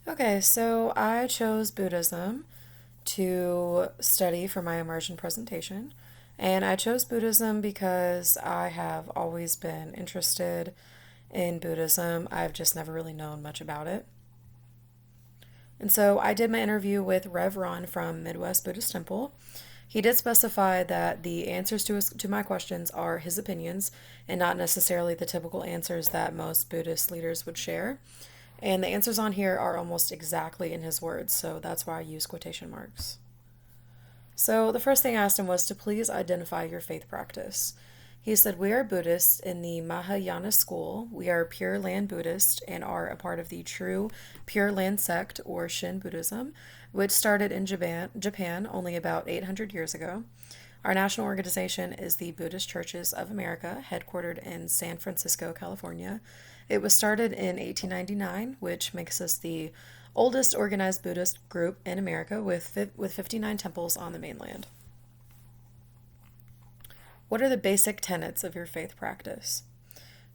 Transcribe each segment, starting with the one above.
Okay, so I chose Buddhism to study for my immersion presentation. And I chose Buddhism because I have always been interested in Buddhism. I've just never really known much about it. And so I did my interview with Rev Ron from Midwest Buddhist Temple. He did specify that the answers to my questions are his opinions and not necessarily the typical answers that most Buddhist leaders would share. And the answers on here are almost exactly in his words, so that's why I use quotation marks. So the first thing I asked him was to please identify your faith practice. He said, "We are Buddhists in the Mahayana school. We are Pure Land Buddhist and are a part of the true Pure Land sect or Shin Buddhism, which started in Japan only about 800 years ago. Our national organization is the Buddhist Churches of America, headquartered in San Francisco, California. It was started in 1899, which makes us the oldest organized Buddhist group in America with 59 temples on the mainland." What are the basic tenets of your faith practice?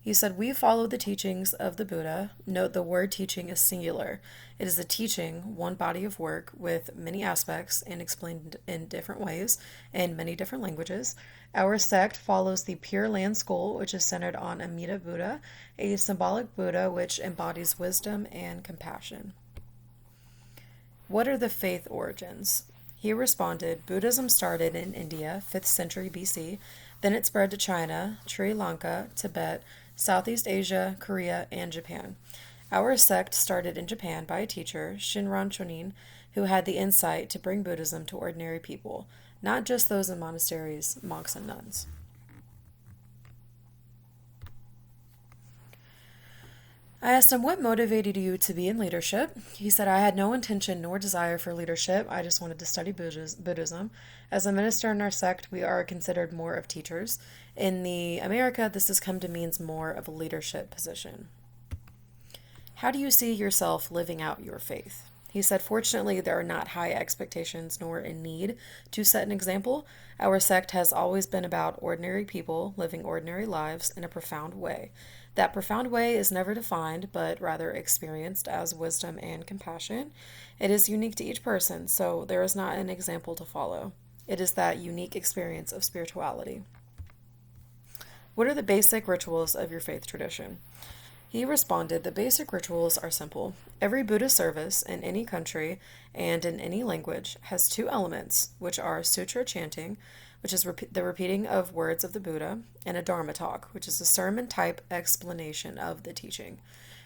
He said, "We follow the teachings of the Buddha. Note the word teaching is singular. It is a teaching, one body of work with many aspects and explained in different ways in many different languages. Our sect follows the Pure Land School, which is centered on Amida Buddha, a symbolic Buddha which embodies wisdom and compassion." What are the faith origins? He responded, "Buddhism started in India, 5th century BC. Then it spread to China, Sri Lanka, Tibet, Southeast Asia, Korea, and Japan. Our sect started in Japan by a teacher, Shinran Chonin, who had the insight to bring Buddhism to ordinary people, not just those in monasteries, monks, and nuns." I asked him what motivated you to be in leadership. He said, "I had no intention nor desire for leadership. I just wanted to study Buddhism. As a minister in our sect, we are considered more of teachers. In the America, this has come to mean more of a leadership position." How do you see yourself living out your faith? He said, "Fortunately, there are not high expectations nor a need to set an example. Our sect has always been about ordinary people living ordinary lives in a profound way. That profound way is never defined, but rather experienced as wisdom and compassion. It is unique to each person, so there is not an example to follow. It is that unique experience of spirituality." What are the basic rituals of your faith tradition? He responded, "The basic rituals are simple. Every Buddhist service in any country and in any language has two elements, which are sutra chanting, which is the repeating of words of the Buddha, and a Dharma talk, which is a sermon type explanation of the teaching.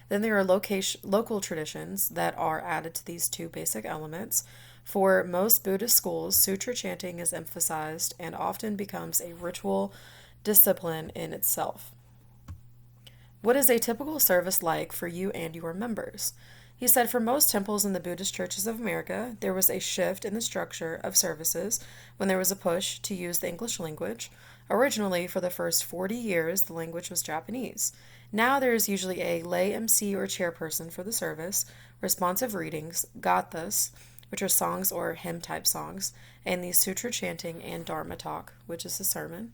Then there are local traditions that are added to these two basic elements. For most Buddhist schools, sutra chanting is emphasized and often becomes a ritual discipline in itself. What is a typical service like for you and your members?" He said, "For most temples in the Buddhist churches of America, there was a shift in the structure of services when there was a push to use the English language. Originally, for the first 40 years, the language was Japanese. Now there is usually a lay MC or chairperson for the service, responsive readings, gathas, which are songs or hymn type songs, and the sutra chanting and Dharma talk, which is a sermon.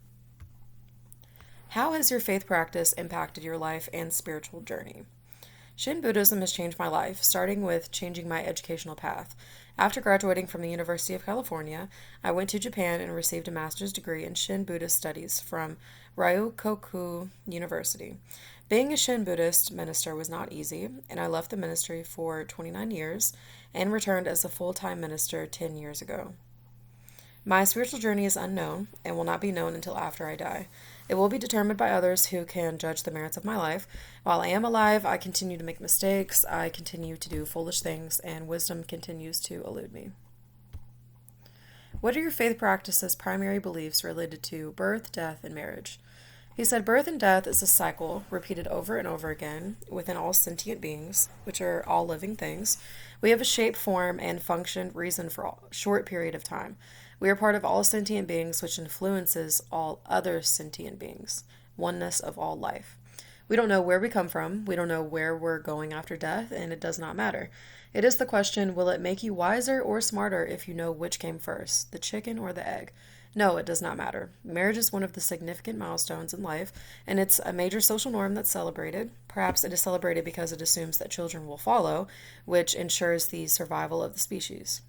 How has your faith practice impacted your life and spiritual journey?" Shin Buddhism has changed my life, starting with changing my educational path. After graduating from the University of California, I went to Japan and received a master's degree in Shin Buddhist studies from Ryokoku University. Being a Shin Buddhist minister was not easy, and I left the ministry for 29 years and returned as a full-time minister 10 years ago. My spiritual journey is unknown and will not be known until after I die. It will be determined by others who can judge the merits of my life. While I am alive, I continue to make mistakes, I continue to do foolish things, and wisdom continues to elude me. What are your faith practices' primary beliefs related to birth, death, and marriage? He said, "Birth and death is a cycle repeated over and over again within all sentient beings, which are all living things. We have a shape, form, and function reason for a short period of time. We are part of all sentient beings, which influences all other sentient beings, oneness of all life. We don't know where we come from, we don't know where we're going after death, and it does not matter. It is the question, will it make you wiser or smarter if you know which came first, the chicken or the egg? No, it does not matter. Marriage is one of the significant milestones in life, and it's a major social norm that's celebrated. Perhaps it is celebrated because it assumes that children will follow, which ensures the survival of the species.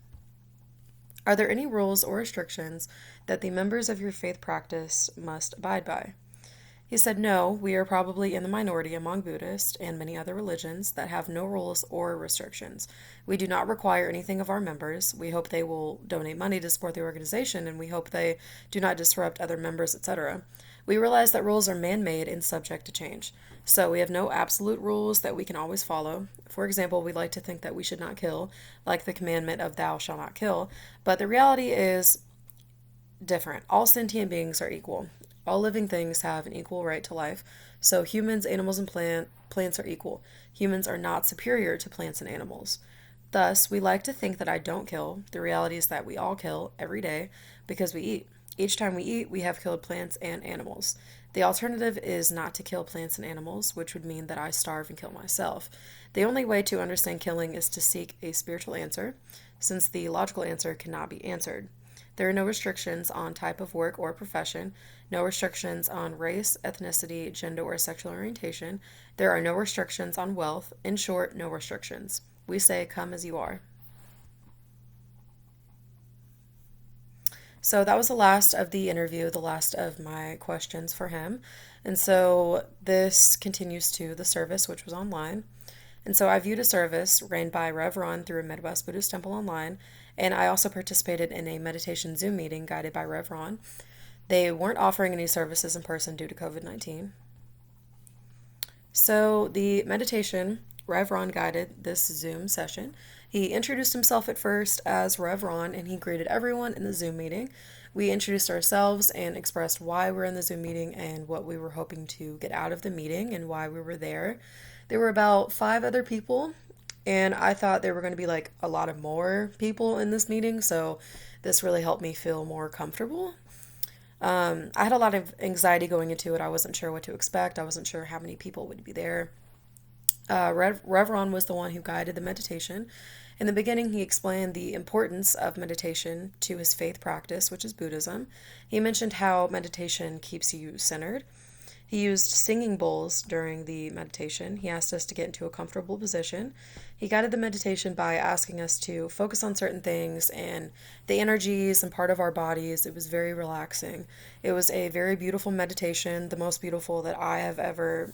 Are there any rules or restrictions that the members of your faith practice must abide by? He said, no, we are probably in the minority among Buddhists and many other religions that have no rules or restrictions. We do not require anything of our members. We hope they will donate money to support the organization, and we hope they do not disrupt other members, etc. We realize that rules are man made and subject to change. So we have no absolute rules that we can always follow. For example, we like to think that we should not kill, like the commandment of thou shalt not kill, but the reality is different. All sentient beings are equal. All living things have an equal right to life. So humans, animals, and plants are equal. Humans are not superior to plants and animals. Thus, we like to think that I don't kill. The reality is that we all kill every day because we eat. Each time we eat, we have killed plants and animals. The alternative is not to kill plants and animals, which would mean that I starve and kill myself. The only way to understand killing is to seek a spiritual answer, since the logical answer cannot be answered. There are no restrictions on type of work or profession, no restrictions on race, ethnicity, gender, or sexual orientation. There are no restrictions on wealth. In short, no restrictions. We say, come as you are. So that was the last of the interview, the last of my questions for him. And so this continues to the service, which was online. And so I viewed a service ran by Rev Ron through a Midwest Buddhist temple online, and I also participated in a meditation Zoom meeting guided by Rev Ron. They weren't offering any services in person due to COVID-19. So the meditation, Rev Ron guided this Zoom session. He introduced himself at first as Rev Ron, and he greeted everyone in the Zoom meeting. We introduced ourselves and expressed why we're in the Zoom meeting and what we were hoping to get out of the meeting and why we were there. There were about 5 other people, and I thought there were going to be like a lot of more people in this meeting, so this really helped me feel more comfortable. I had a lot of anxiety going into it. I wasn't sure what to expect. I wasn't sure how many people would be there. Rev Ron was the one who guided the meditation. In the beginning, he explained the importance of meditation to his faith practice, which is Buddhism. He mentioned how meditation keeps you centered. He used singing bowls during the meditation. He asked us to get into a comfortable position. He guided the meditation by asking us to focus on certain things and the energies and part of our bodies. It was very relaxing. It was a very beautiful meditation, the most beautiful that I have ever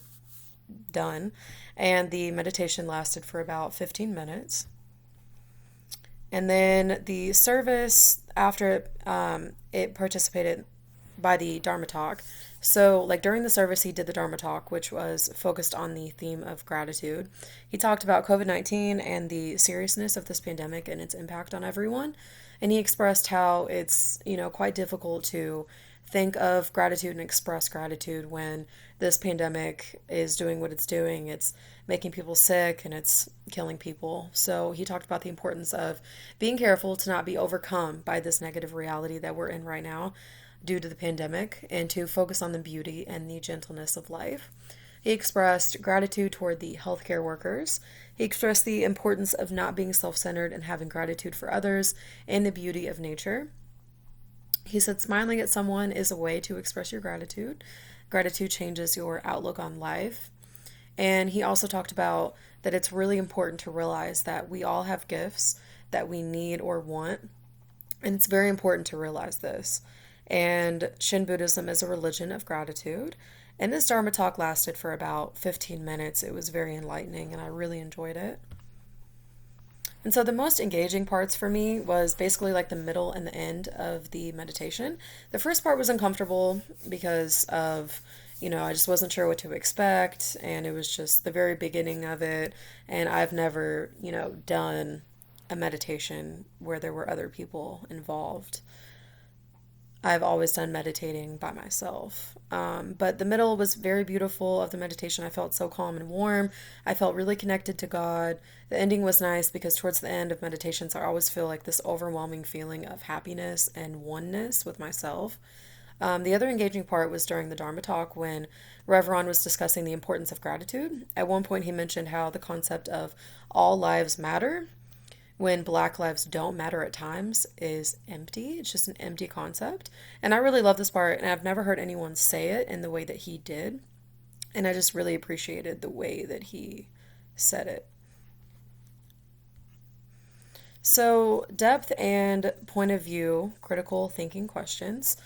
done. And the meditation lasted for about 15 minutes. And then the service after it participated by the Dharma talk. So, like during the service, he did the Dharma talk, which was focused on the theme of gratitude. He talked about COVID-19 and the seriousness of this pandemic and its impact on everyone. And he expressed how it's, quite difficult to think of gratitude and express gratitude when this pandemic is doing what it's doing. It's making people sick and it's killing people. So he talked about the importance of being careful to not be overcome by this negative reality that we're in right now due to the pandemic and to focus on the beauty and the gentleness of life. He expressed gratitude toward the healthcare workers. He expressed the importance of not being self-centered and having gratitude for others and the beauty of nature. He said smiling at someone is a way to express your gratitude. Gratitude changes your outlook on life. And he also talked about that it's really important to realize that we all have gifts that we need or want. And it's very important to realize this. And Shin Buddhism is a religion of gratitude. And this Dharma talk lasted for about 15 minutes. It was very enlightening and I really enjoyed it. And so the most engaging parts for me was basically like the middle and the end of the meditation. The first part was uncomfortable because of, I just wasn't sure what to expect. And it was just the very beginning of it. And I've never, done a meditation where there were other people involved. I've always done meditating by myself. But the middle was very beautiful of the meditation. I felt so calm and warm. I felt really connected to God. The ending was nice because towards the end of meditations, I always feel like this overwhelming feeling of happiness and oneness with myself. The other engaging part was during the Dharma talk when Rev Ron was discussing the importance of gratitude. At one point, he mentioned how the concept of all lives matter when black lives don't matter at times is empty. It's just an empty concept. And I really love this part, and I've never heard anyone say it in the way that he did. And I just really appreciated the way that he said it. So, depth and point of view, critical thinking questions.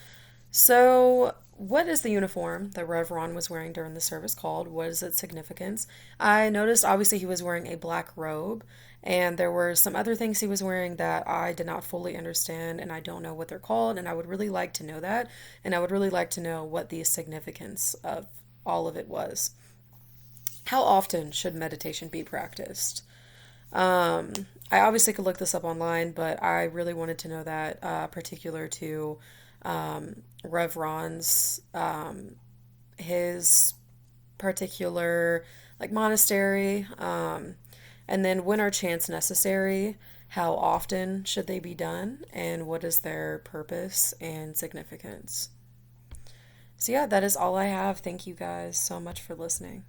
So, what is the uniform that Rev Ron was wearing during the service called? What is its significance? I noticed obviously he was wearing a black robe, and there were some other things he was wearing that I did not fully understand, and I don't know what they're called, and I would really like to know that, and I would really like to know what the significance of all of it was. How often should meditation be practiced? Um, I obviously could look this up online, but I really wanted to know that, particular to Rev Ron's, his particular like monastery, and then when are chants necessary? How often should they be done? And what is their purpose and significance? So, yeah, that is all I have. Thank you guys so much for listening.